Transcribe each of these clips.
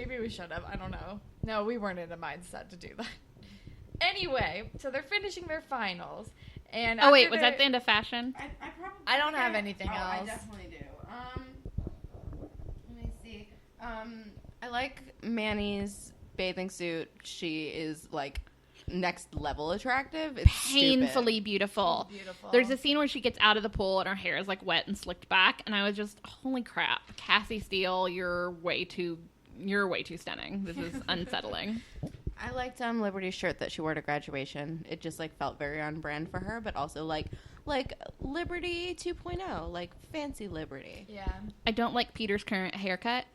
Maybe we should have. I don't know. No, we weren't in a mindset to do that. Anyway, so they're finishing their finals. And oh, wait. Was that the end of fashion? I don't have anything else. I definitely do. Let me see. I like Manny's bathing suit. She is, like, next level attractive. It's painfully stupid. Beautiful. There's a scene where she gets out of the pool and her hair is, like, wet and slicked back. And I was just, holy crap. Cassie Steele, you're way too stunning. This is unsettling. I liked Liberty's shirt that she wore to graduation. It just, like, felt very on brand for her, but also, like Liberty 2.0, like, fancy Liberty. Yeah. I don't like Peter's current haircut.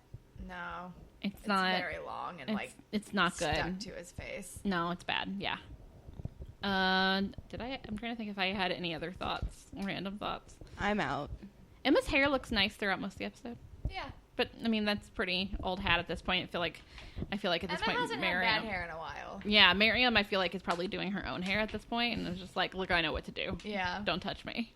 No. It's not very long and, it's not good. Stuck to his face. No, it's bad. Yeah. I'm trying to think if I had any other thoughts, random thoughts. I'm out. Emma's hair looks nice throughout most of the episode. Yeah. But I mean, that's pretty old hat at this point. I feel like at this point, hasn't Miriam had bad hair in a while. Yeah, Miriam, I feel like is probably doing her own hair at this point, and it's just like, look, I know what to do. Yeah. Don't touch me.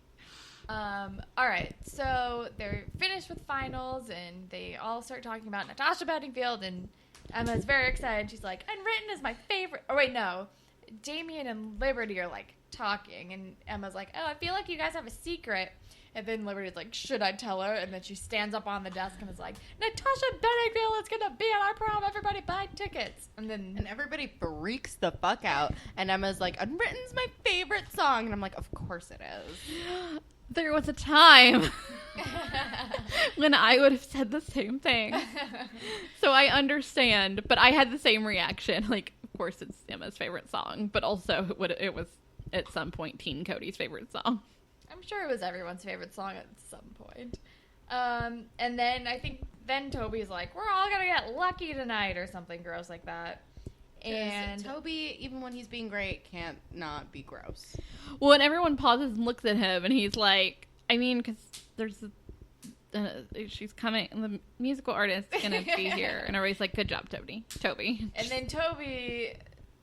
All right, so they're finished with finals, and they all start talking about Natasha Bedingfield, and Emma's very excited. She's like, Unwritten is my favorite. Oh, wait, no. Damien and Liberty are, like, talking, and Emma's like, oh, I feel like you guys have a secret. And then Liberty's like, should I tell her? And then she stands up on the desk and is like, Natasha Bedingfield is going to be at our prom. Everybody buy tickets. And everybody freaks the fuck out. And Emma's like, Unwritten's my favorite song. And I'm like, of course it is. There was a time when I would have said the same thing. So I understand, but I had the same reaction. Like, of course it's Emma's favorite song, but also it was at some point Teen Kody's favorite song. I'm sure it was everyone's favorite song at some point. And then I think Toby's like, we're all going to get lucky tonight or something gross like that. And Toby, even when he's being great, can't not be gross. Well, and everyone pauses and looks at him, and he's like, I mean, because there's she's coming, the musical artist is going to be here. And everybody's like, good job, Toby. And then Toby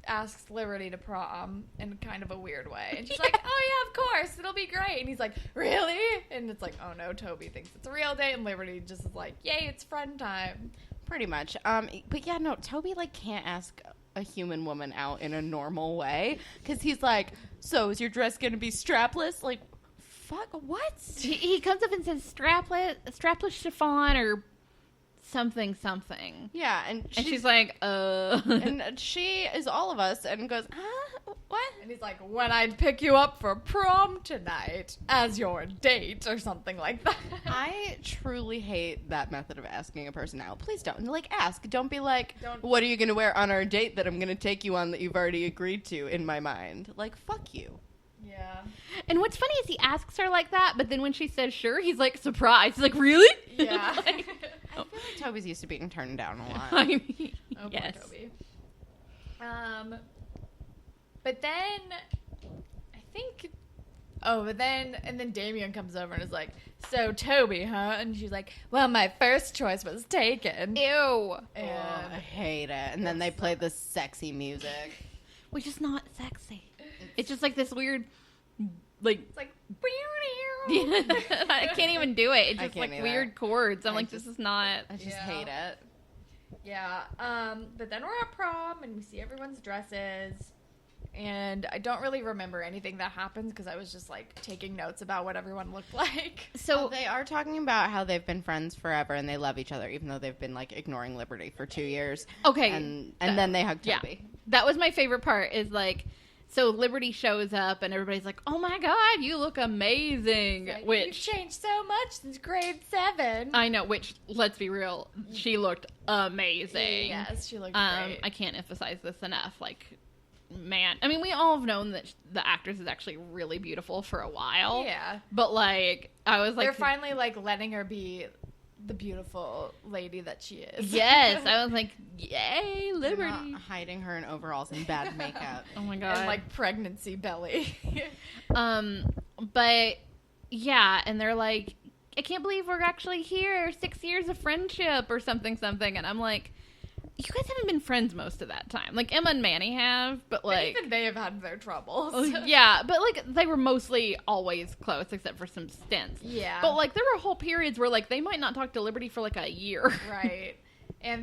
asks Liberty to prom in kind of a weird way. And she's like, oh, yeah, of course. It'll be great. And he's like, really? And it's like, oh, no, Toby thinks it's a real date. And Liberty just is like, yay, it's friend time. Pretty much. But, yeah, no, Toby, like, can't ask a human woman out in a normal way. Because he's like, so is your dress going to be strapless? Like, fuck, what? He comes up and says strapless chiffon or something. Yeah, and she's like, And she is all of us and goes, what? And he's like, when I'd pick you up for prom tonight as your date or something like that. I truly hate that method of asking a person out. Please don't. Like, ask. Don't be like, what are you going to wear on our date that I'm going to take you on that you've already agreed to in my mind? Like, fuck you. Yeah. And what's funny is he asks her like that, but then when she says sure, he's like surprised. He's like, really? Yeah. Like, I feel like Toby's used to being turned down a lot. I mean, oh, yes. Poor Toby. But then I think and then Damien comes over and is like, so Toby, huh? And she's like, well, my first choice was taken. Ew. And I hate it. And then they play the sexy music. Which is not sexy. It's just like this weird, like... It's like... I can't even do it. It's just like either. weird chords. I'm like, this is not... I just hate it. Yeah. But then we're at prom and we see everyone's dresses. And I don't really remember anything that happens because I was just like taking notes about what everyone looked like. So they are talking about how they've been friends forever and they love each other, even though they've been like ignoring Liberty for 2 years. Okay. And then they hug Toby. Yeah. That was my favorite part is like, so Liberty shows up and everybody's like, oh my God, you look amazing. Like, which you've changed so much since grade 7. I know, which, let's be real, she looked amazing. Yes, she looked great. I can't emphasize this enough. Like, man, I mean, we all have known that the actress is actually really beautiful for a while. Yeah. But, like, I was like... They're finally, like, letting her be the beautiful lady that she is. Yes. I was like, yay, Liberty. They're not hiding her in overalls and bad makeup. Oh, my God. And, like, pregnancy belly. But, yeah, and they're like, I can't believe we're actually here. 6 years of friendship or something. And I'm like... You guys haven't been friends most of that time. Like, Emma and Manny have, but, like... Even they have had their troubles. Yeah, but, like, they were mostly always close, except for some stints. Yeah. But, like, there were whole periods where, like, they might not talk to Liberty for, like, a year. Right.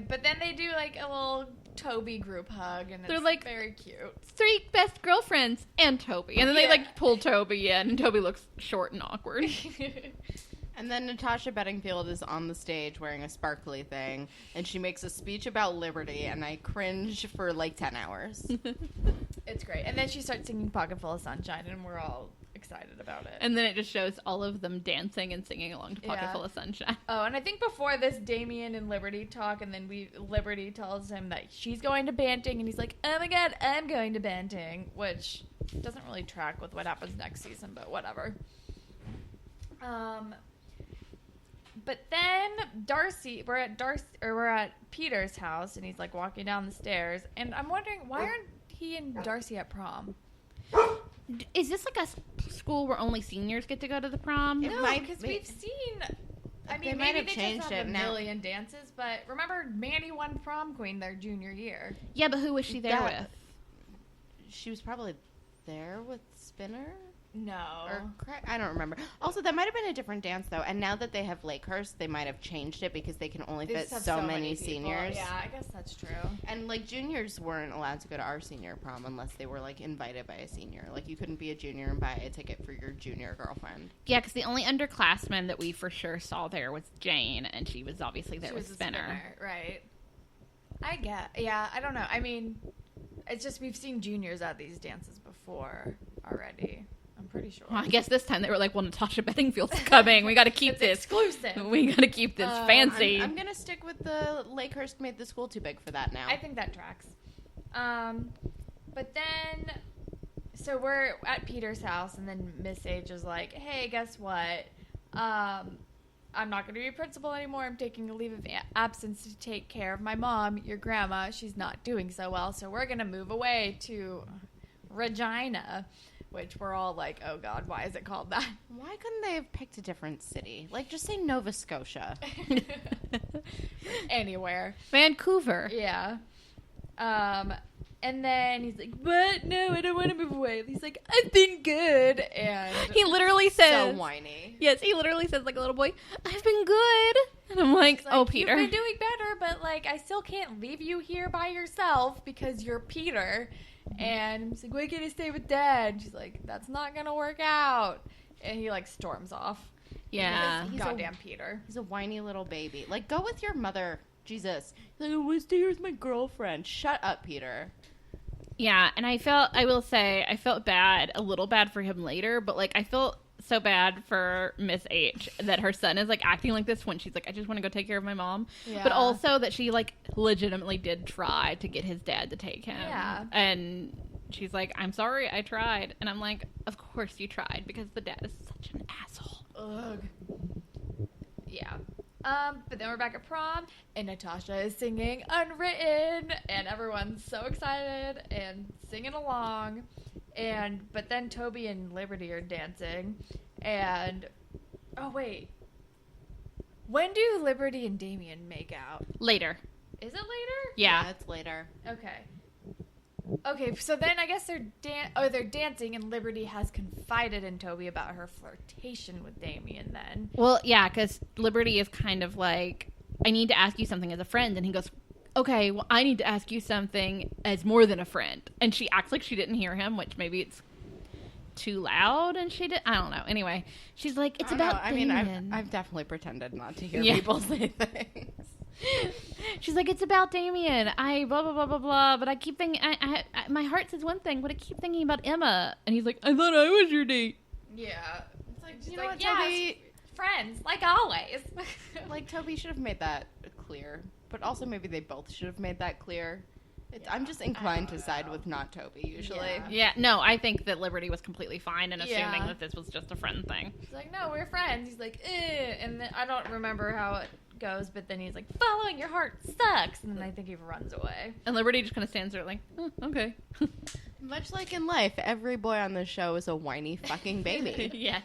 But then they do like a little Toby group hug, and They're it's like very cute. 3 best girlfriends and Toby. And then they like pull Toby in, and Toby looks short and awkward. And then Natasha Bedingfield is on the stage wearing a sparkly thing, and she makes a speech about liberty, and I cringe for like 10 hours. It's great. And then she starts singing Pocket Full of Sunshine, and we're all excited about it. And then it just shows all of them dancing and singing along to Pocket Full of Sunshine. Oh, and I think before this, Damien and Liberty talk, and then Liberty tells him that she's going to Banting, and he's like, oh my god, I'm going to Banting, which doesn't really track with what happens next season, but whatever. But then we're at Peter's house, and he's like walking down the stairs, and I'm wondering, why aren't he and Darcy at prom? Is this like a school where only seniors get to go to the prom? No, because we've seen. I mean, might maybe have they changed just have it a now. million dances, but remember, Manny won prom queen their junior year. Yeah, but who was she there with? She was probably there with Spinner? No. I don't remember. Also, that might have been a different dance, though. And now that they have Lakehurst, they might have changed it because they can only fit so many people. seniors. Yeah, I guess that's true. And, like, juniors weren't allowed to go to our senior prom unless they were, like, invited by a senior. Like, you couldn't be a junior and buy a ticket for your junior girlfriend. Yeah, because the only underclassman that we for sure saw there was Jane, and she was obviously there with Spinner. Right. I don't know. I mean, it's just we've seen juniors at these dances before already. I'm pretty sure. Well, I guess this time they were like, well, Natasha Bedingfield's coming. We got to keep this exclusive. We got to keep this fancy. I'm going to stick with the Lakehurst made the school too big for that now. I think that tracks. But then, so we're at Peter's house, and then Miss H is like, hey, guess what? I'm not going to be principal anymore. I'm taking a leave of absence to take care of my mom, your grandma. She's not doing so well, so we're going to move away to Regina. Which we're all like, oh God, why is it called that? Why couldn't they have picked a different city? Like, just say Nova Scotia. Anywhere. Vancouver. Yeah. And then he's like, what? No, I don't want to move away. He's like, I've been good. And he literally says. So whiny. Yes, he literally says like a little boy, I've been good. And I'm like, oh, Peter. You've been doing better, but like, I still can't leave you here by yourself because you're Peter. And he's like, why can't I stay with Dad? And she's like, that's not going to work out. And he, like, storms off. Yeah. He's goddamn Peter. He's a whiny little baby. Like, go with your mother. Jesus. He's like, I want to stay here with my girlfriend. Shut up, Peter. Yeah, and I will say, I felt bad, a little bad for him later, but, like, I felt so bad for Miss H that her son is, like, acting like this when she's like, I just want to go take care of my mom. Yeah. But also that she, like, legitimately did try to get his dad to take him. Yeah. And she's like, I'm sorry, I tried. And I'm like, of course you tried, because the dad is such an asshole. Ugh. Yeah. But then we're back at prom, and Natasha is singing Unwritten, and everyone's so excited and singing along. But then Toby and Liberty are dancing, and oh wait, when do Liberty and Damien make out? Later. Is it later? Yeah, it's later. Okay, so then I guess they're dancing, and Liberty has confided in Toby about her flirtation with Damien then. Well, yeah, because Liberty is kind of like, I need to ask you something as a friend, and he goes, okay, well, I need to ask you something as more than a friend. And she acts like she didn't hear him, which maybe it's too loud, and she did. I don't know. Anyway, she's like, it's about Damien. I mean, I've definitely pretended not to hear people say things. She's like, it's about Damien. I blah, blah, blah, blah, blah. But I keep thinking, my heart says one thing, but I keep thinking about Emma. And he's like, I thought I was your date. Yeah. It's like, you know what, Toby? Friends, like always. Like, Toby should have made that clear. But also maybe they both should have made that clear. I'm just inclined to side with not Toby, usually. Yeah, no, I think that Liberty was completely fine in assuming that this was just a friend thing. She's like, no, we're friends. He's like, eh. And then I don't remember how it goes, but then he's like, following your heart sucks. And then I think he runs away. And Liberty just kind of stands there like, oh, okay. Much like in life, every boy on this show is a whiny fucking baby. Yes.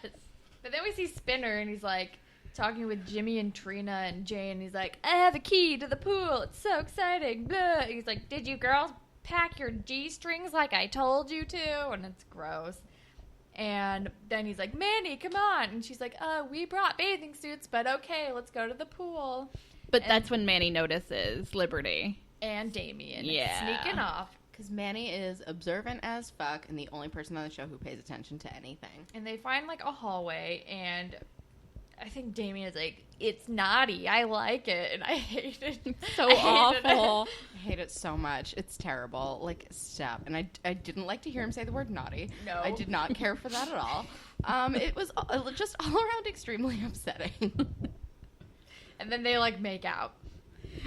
But then we see Spinner, and he's like, talking with Jimmy and Trina and Jane. He's like, I have a key to the pool. It's so exciting. Blah. And he's like, did you girls pack your G-strings like I told you to? And it's gross. And then he's like, Mandy, come on. And she's like, we brought bathing suits, but okay, let's go to the pool. But that's when Manny notices Liberty. And Damien sneaking off. Because Manny is observant as fuck and the only person on the show who pays attention to anything. And they find, like, a hallway, and I think Damien is like, it's naughty. I like it, and I hate it. It's so awful. I hate it so much. It's terrible. Like, stop. And I didn't like to hear him say the word naughty. No. I did not care for that at all. It was just all around extremely upsetting. And then they, like, make out.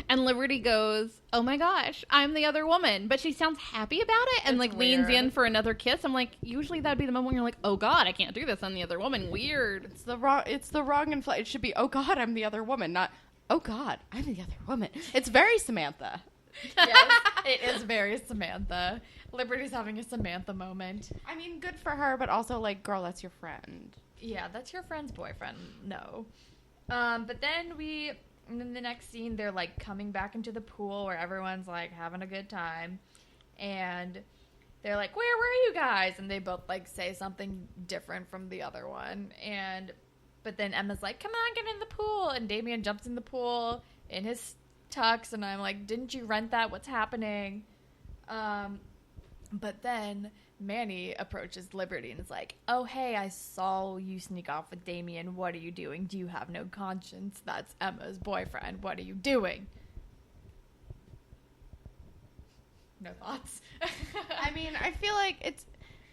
And Liberty goes, oh my gosh, I'm the other woman. But she sounds happy about it and, like, leans in for another kiss. I'm like, usually that'd be the moment when you're like, oh God, I can't do this. I'm the other woman. Weird. It's the wrong It should be, oh God, I'm the other woman, not, oh God, I'm the other woman. It's very Samantha. Yes, it is very Samantha. Liberty's having a Samantha moment. I mean, good for her, but also, like, girl, that's your friend. Yeah, that's your friend's boyfriend. No. But then in the next scene, they're, like, coming back into the pool where everyone's, like, having a good time. And they're like, where were you guys? And they both, like, say something different from the other one. But then Emma's like, come on, get in the pool. And Damien jumps in the pool in his tux. And I'm like, didn't you rent that? What's happening? But then Manny approaches Liberty and is like, oh, hey, I saw you sneak off with Damien. What are you doing? Do you have no conscience? That's Emma's boyfriend. What are you doing? No thoughts. I mean, I feel like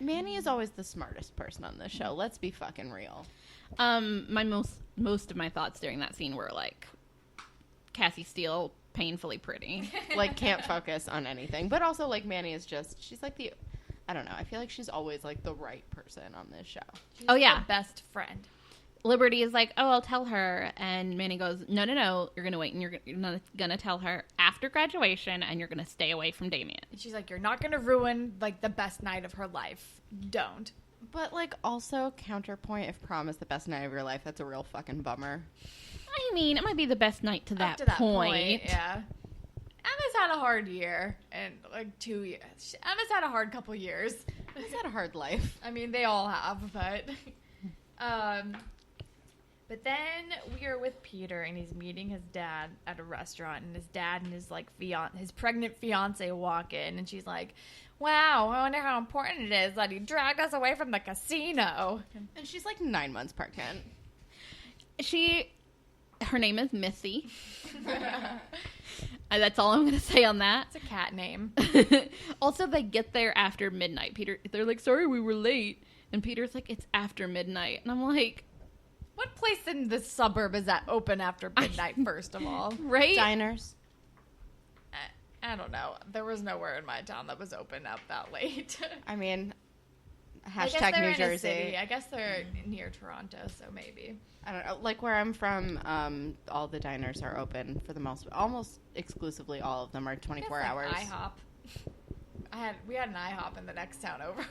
Manny is always the smartest person on this show. Let's be fucking real. Most of my thoughts during that scene were like, Cassie Steele, painfully pretty. Like, can't focus on anything. But also, like, Manny is she's like I don't know. I feel like she's always, like, the right person on this show. She's yeah. the best friend. Liberty is like, oh, I'll tell her. And Manny goes, no. You're going to wait and you're going to tell her after graduation and you're going to stay away from Damien. And she's like, you're not going to ruin, like, the best night of her life. Don't. But, like, also, counterpoint, if prom is the best night of your life, that's a real fucking bummer. I mean, it might be the best night to that point. Yeah. Emma's had a hard year and like 2 years. Emma's had a hard couple years. Emma's had a hard life. I mean, they all have, but then we are with Peter and he's meeting his dad at a restaurant, and his dad and his like his pregnant fiance walk in, and she's like, "Wow, I wonder how important it is that he dragged us away from the casino." And she's like 9 months pregnant. Her name is Missy. That's all I'm going to say on that. It's a cat name. Also, they get there after midnight. They're like, sorry, we were late. And Peter's like, it's after midnight. And I'm like, what place in this suburb is that open after midnight, first of all? Right? Diners. I don't know. There was nowhere in my town that was open up that late. I mean, New New Jersey. City. I guess they're near Toronto, so maybe. I don't know. Like where I'm from, all the diners are open for the almost exclusively all of them are 24 hours. Like IHOP. We had an IHOP in the next town over.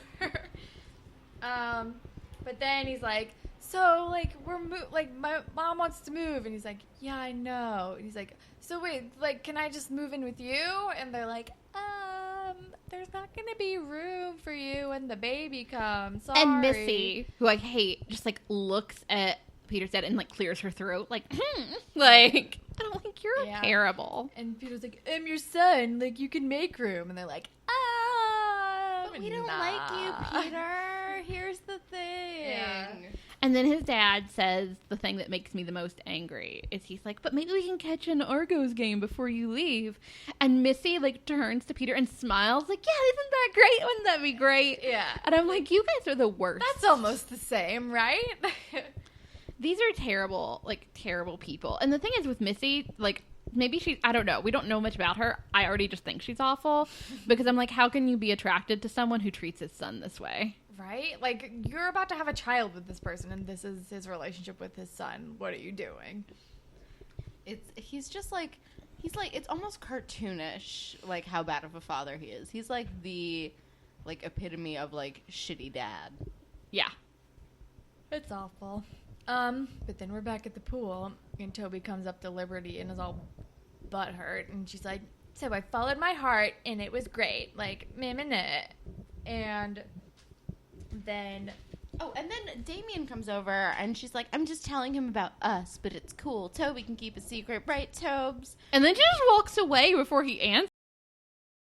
But then he's like, so like my mom wants to move, and he's like, yeah, I know. And he's like, so wait, like, can I just move in with you? And they're like, there's not gonna be room for you when the baby comes. Sorry. And Missy, who I hate, just like looks at Peter's dad and like clears her throat, like, like, I don't think you're terrible. And Peter's like, I'm your son, like you can make room. And they're like, but we don't like you, Peter. Here's the thing. Yeah. And then his dad says the thing that makes me the most angry is he's like, but maybe we can catch an Argos game before you leave. And Missy like turns to Peter and smiles like, yeah, isn't that great? Wouldn't that be great? Yeah. And I'm like, you guys are the worst. That's almost the same, right? These are terrible people. And the thing is with Missy, like, maybe I don't know. We don't know much about her. I already just think she's awful because I'm like, how can you be attracted to someone who treats his son this way? Right? Like, you're about to have a child with this person, and this is his relationship with his son. What are you doing? He's it's almost cartoonish, like, how bad of a father he is. He's, like, the, like, epitome of, like, shitty dad. Yeah. It's awful. But then we're back at the pool, and Toby comes up to Liberty and is all butthurt, and she's like, so I followed my heart, and it was great. Like, meh. And then Oh, and then Damien comes over, and she's like, I'm just telling him about us, but it's cool. Toby can keep a secret, right, Tobes? And then she just walks away before he answers